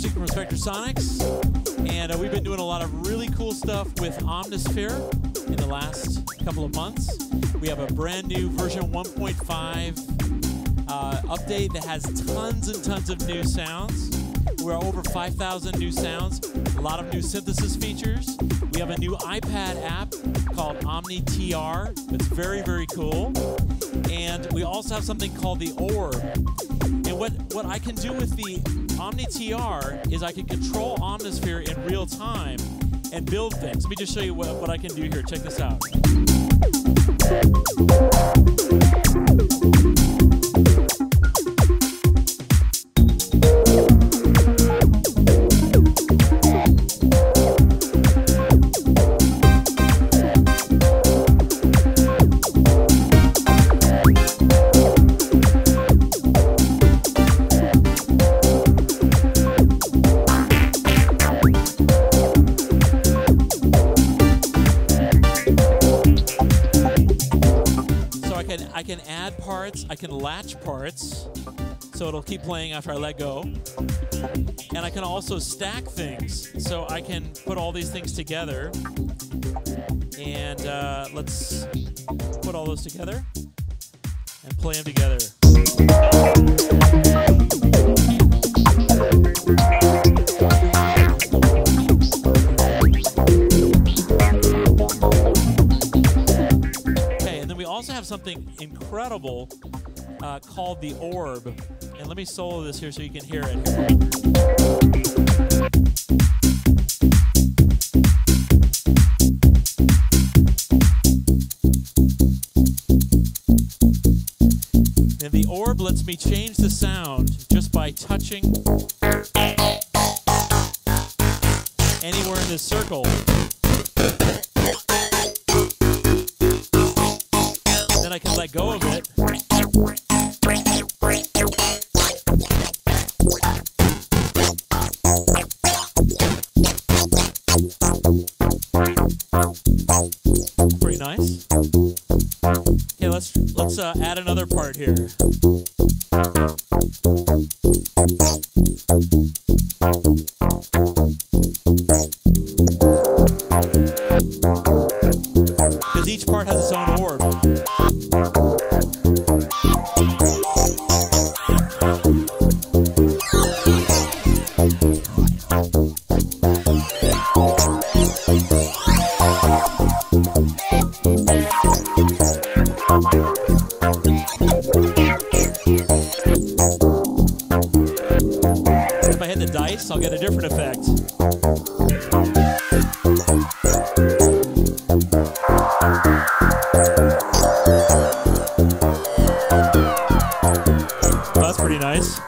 Christian from SPECTRASONICS, and we've been doing a lot of really cool stuff with OMNISPHERE in the last couple of months. We have a brand new version 1.5 update that has tons and tons of new sounds. We're over 5,000 new sounds, a lot of new synthesis features. We have a new iPad app called OmniTR. It's very, very cool. And we also have something called the Orb. And what I can do with the OmniTR is I can control OMNISPHERE in real time and build things. Let me just show you what I can do here. Check this out. I can add parts, I can latch parts, so it'll keep playing after I let go. And I can also stack things, so I can put all these things together. And let's put all those together and play them together. Something incredible called the Orb, and let me solo this here so you can hear it. And the Orb lets me change the sound just by touching anywhere in this circle. Then I can let go of it. Pretty nice. Okay, let's add another part here. Because each part has its own orb. If I hit the dice, I'll get a different effect. Oh, that's pretty nice.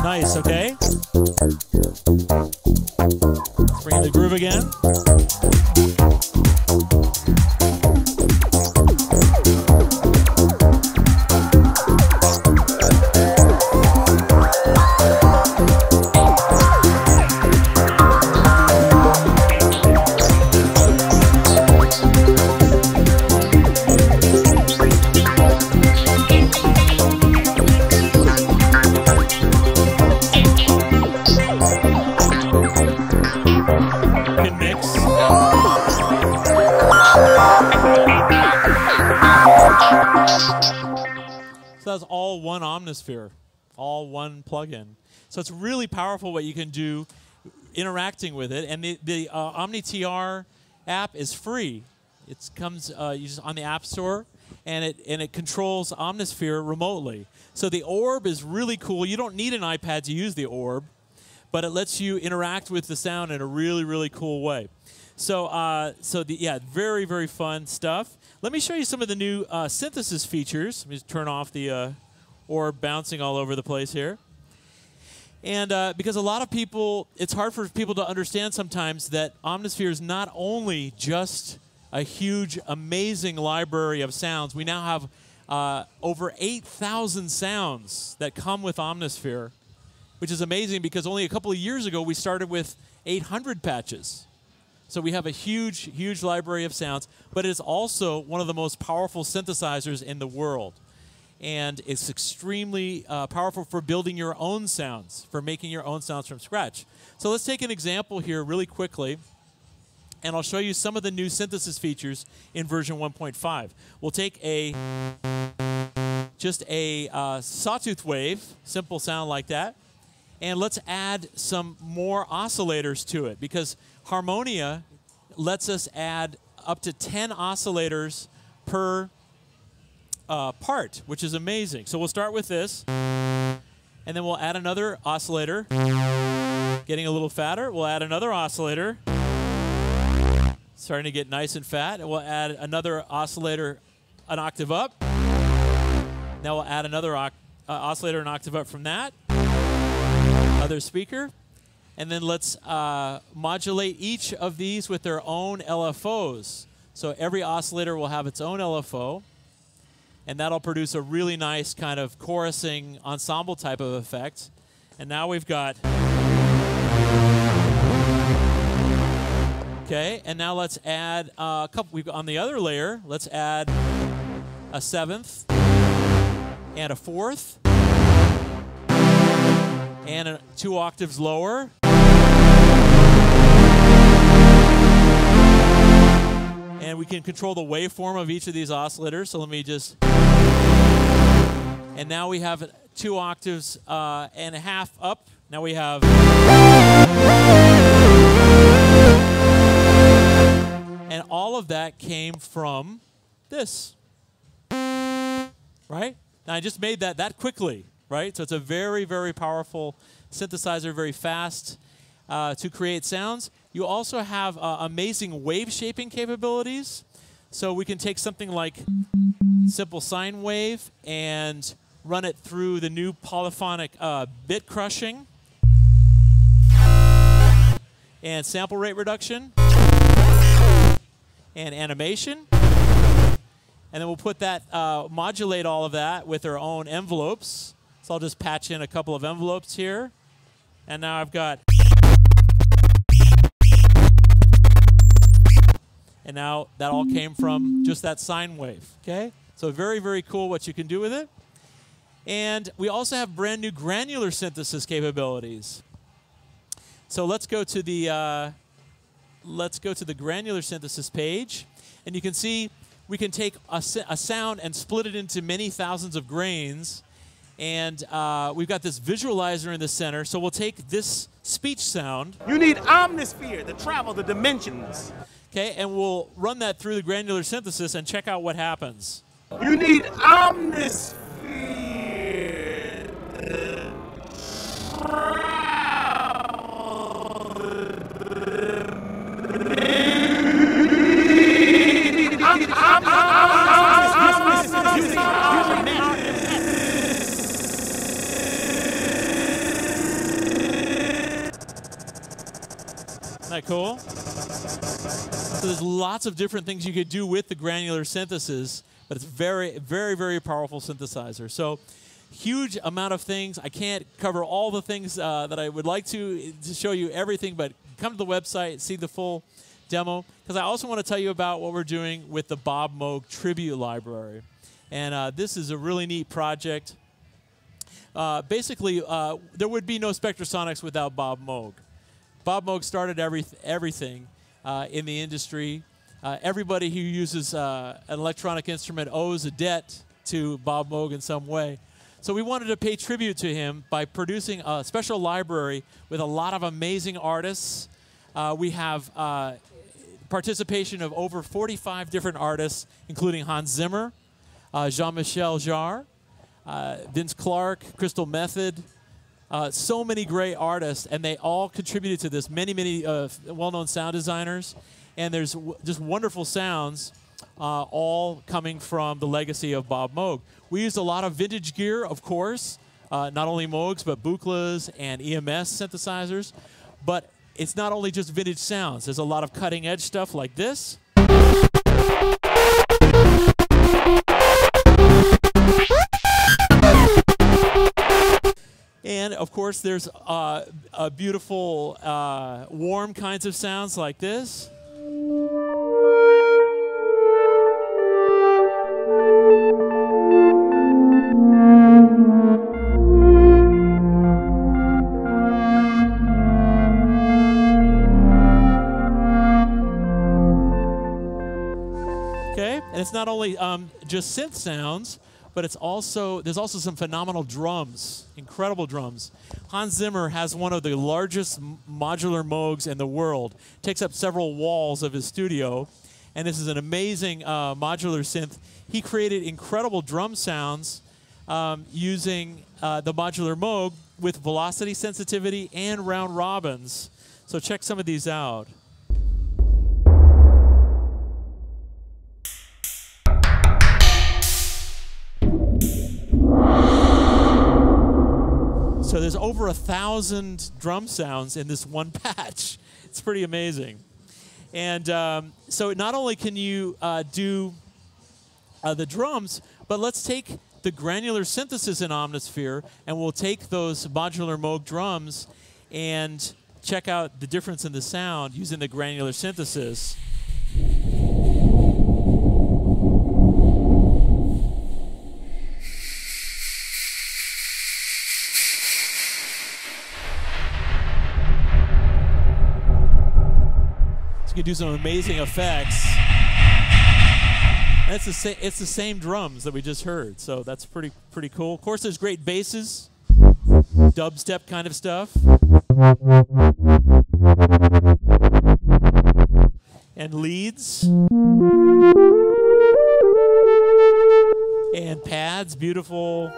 Nice, okay. Let's bring in the groove again. So that's all one OMNISPHERE, all one plugin. So it's really powerful what you can do interacting with it. And the OmniTR app is free. It comes on the App Store, and it controls OMNISPHERE remotely. So the Orb is really cool. You don't need an iPad to use the Orb, but it lets you interact with the sound in a really, really cool way. So, yeah, very, very fun stuff. Let me show you some of the new synthesis features. Let me just turn off the Orb bouncing all over the place here. And because a lot of people, it's hard for people to understand sometimes that OMNISPHERE is not only just a huge, amazing library of sounds. We now have over 8,000 sounds that come with OMNISPHERE, which is amazing because only a couple of years ago we started with 800 patches. So we have a huge, huge library of sounds, but it's also one of the most powerful synthesizers in the world. And it's extremely powerful for building your own sounds, for making your own sounds from scratch. So let's take an example here really quickly, and I'll show you some of the new synthesis features in version 1.5. We'll take just a sawtooth wave, simple sound like that, and let's add some more oscillators to it, because Harmonia lets us add up to 10 oscillators per part, which is amazing. So we'll start with this, and then we'll add another oscillator. Getting a little fatter, we'll add another oscillator. Starting to get nice and fat, and we'll add another oscillator an octave up. Now we'll add another oscillator an octave up from that. Other speaker. And then let's modulate each of these with their own LFOs. So every oscillator will have its own LFO, and that'll produce a really nice kind of chorusing ensemble type of effect. And now we've got... Okay, and now let's add a couple. On the other layer, let's add a 7th and a 4th and 2 octaves lower. And we can control the waveform of each of these oscillators. So let me just... And now we have 2 octaves and a half up. Now we have... And all of that came from this, right? Now, I just made that quickly, right? So it's a very, very powerful synthesizer, very fast to create sounds. You also have amazing wave shaping capabilities. So we can take something like simple sine wave and run it through the new polyphonic bit crushing and sample rate reduction and animation. And then we'll put that, modulate all of that with our own envelopes. So I'll just patch in a couple of envelopes here. And now I've got... And now that all came from just that sine wave, okay? So very, very cool what you can do with it. And we also have brand new granular synthesis capabilities. So let's go to the granular synthesis page, and you can see we can take a sound and split it into many thousands of grains, and we've got this visualizer in the center. So we'll take this speech sound. You need OMNISPHERE to travel the dimensions. Okay, and we'll run that through the granular synthesis and check out what happens. You need OMNISPHERE. Isn't that cool? So there's lots of different things you could do with the granular synthesis, but it's very, very, very powerful synthesizer. So huge amount of things. I can't cover all the things that I would like to show you everything, but come to the website, see the full demo, because I also want to tell you about what we're doing with the Bob Moog Tribute Library. And this is a really neat project. Basically, there would be no Spectrasonics without Bob Moog. Bob Moog started everything in the industry. Everybody who uses an electronic instrument owes a debt to Bob Moog in some way. So we wanted to pay tribute to him by producing a special library with a lot of amazing artists. We have participation of over 45 different artists, including Hans Zimmer, Jean-Michel Jarre, Vince Clarke, Crystal Method, so many great artists, and they all contributed to this. Many, many well-known sound designers, and there's just wonderful sounds all coming from the legacy of Bob Moog. We used a lot of vintage gear, of course, not only Moogs, but Buchlas and EMS synthesizers. But it's not only just vintage sounds. There's a lot of cutting-edge stuff like this. And, of course, there's beautiful, warm kinds of sounds like this. And it's not only just synth sounds, but it's also there's also some phenomenal drums, incredible drums. Hans Zimmer has one of the largest modular Moogs in the world. Takes up several walls of his studio, and this is an amazing modular synth. He created incredible drum sounds using the modular Moog with velocity sensitivity and round robins. So check some of these out. So there's over 1,000 drum sounds in this one patch. It's pretty amazing. And so not only can you do the drums, but let's take the granular synthesis in Omnisphere, and we'll take those modular Moog drums and check out the difference in the sound using the granular synthesis. You can do some amazing effects. And it's the same drums that we just heard, so that's pretty cool. Of course, there's great basses, dubstep kind of stuff, and leads, and pads, beautiful.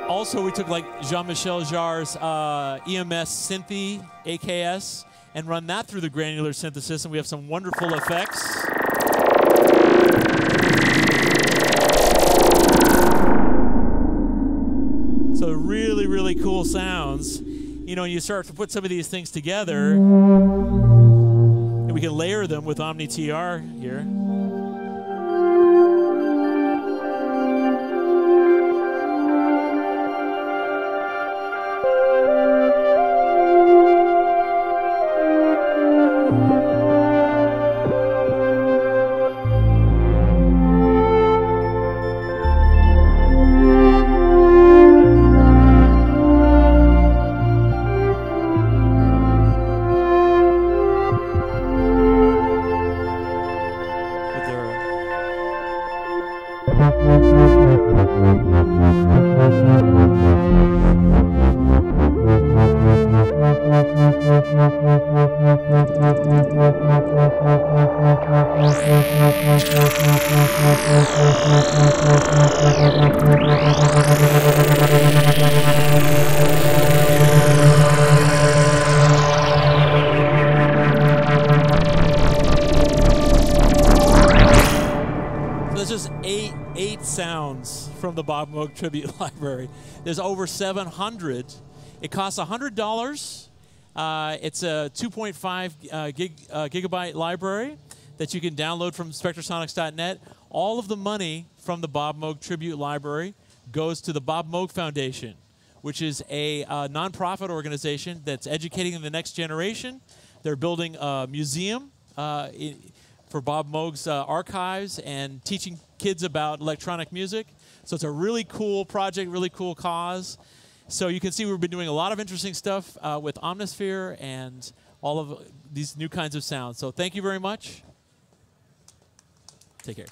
Also, we took like Jean-Michel Jarre's EMS Synthy, AKS, and run that through the granular synthesis, and we have some wonderful effects. So really, really cool sounds. You know, you start to put some of these things together, and we can layer them with OmniTR here. Eight sounds from the Bob Moog Tribute Library. There's over 700. It costs $100. It's a 2.5 gigabyte library that you can download from SPECTRASONICS.net. All of the money from the Bob Moog Tribute Library goes to the Bob Moog Foundation, which is a nonprofit organization that's educating the next generation. They're building a museum for Bob Moog's archives and teaching kids about electronic music. So it's a really cool project, really cool cause. So you can see we've been doing a lot of interesting stuff with Omnisphere and all of these new kinds of sounds. So thank you very much. Take care.